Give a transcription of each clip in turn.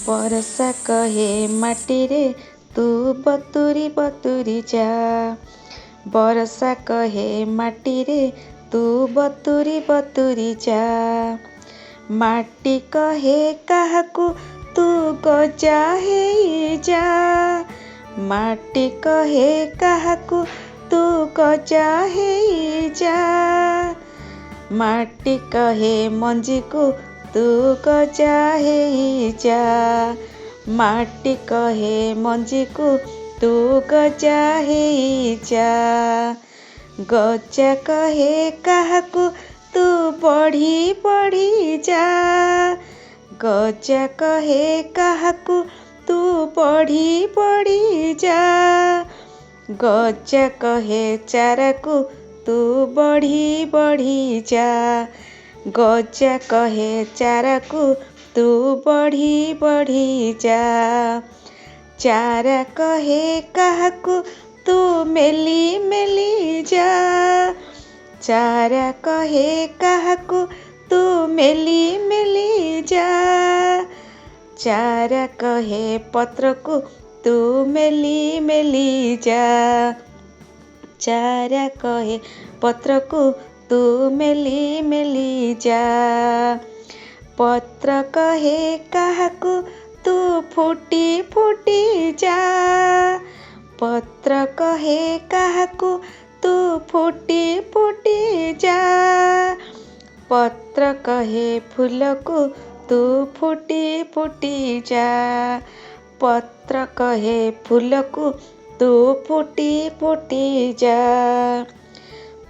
बरसा कहे माटी रे तू बतुरी बतुरी जा। बरसा कहे माटी रे तू बतुरी बतुरी जा। माटी कहे काहाकू तू गजा हेई जा। माटी कहे काहाकू तू गजा हेई जा। माटी कहे मंजी को तू गजा हेई जा। माटी कहे मंजी को तू गजा हेई जा। गजा कहे काहाकू तू बढ़ी बढ़ी जा। गजा कहे काहाकू तू बढ़ी बढ़ी जा। गजा कहे चाराकू तू बढ़ी बढ़ी जा। गजा कहे चाराकू तू बढ़ी बढ़ी जा। चारा कहे काहाकू तू मेली मेली जा। चारा कहे काहाकू तू मेली मेली जा। चारा कहे पत्रकू तू मेली मेली जा। चारा कहे पत्रकू तू मेली मेली जा। पत्र कहे काहाकू तू फुटी फुटी जा। पत्र कहे काहाकू तू फुटी फुटी जा। पत्र कहे फूलकू तू फुटी फुटी जा। पत्र कहे फूलकू तू फुटी फुटी जा।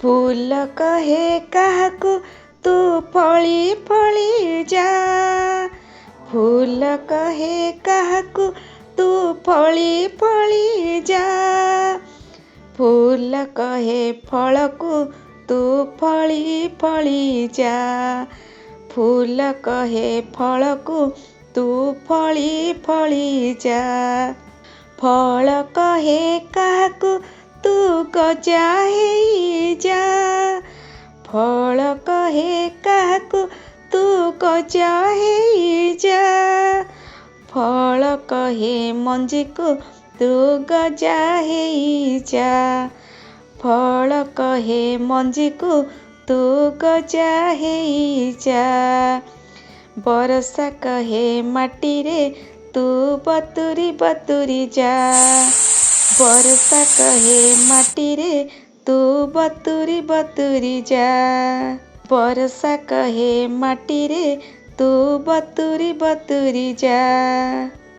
फूल कहे काहाकू तू फली फली जा। फूल कहे काहाकू तू फली फली जा। फूल कहे फलकू तू फली फली जा। फूल कहे फलकू तू फली फली जा। फल कहे काहाकू तू गजा हेई जा। फल कहे काहाकू तू गजा हेई जा। फल कहे मंजी को तू गजा हेई जा। फल कहे मंजी को तू गजा हेई जा। बरसा कहे माटी रे तू बतुरी बतुरी जा। बरसा कहे माटी रे तू बतुरी बतुरी जा। बरसा कहे माटी रे तू बतुरी बतुरी जा।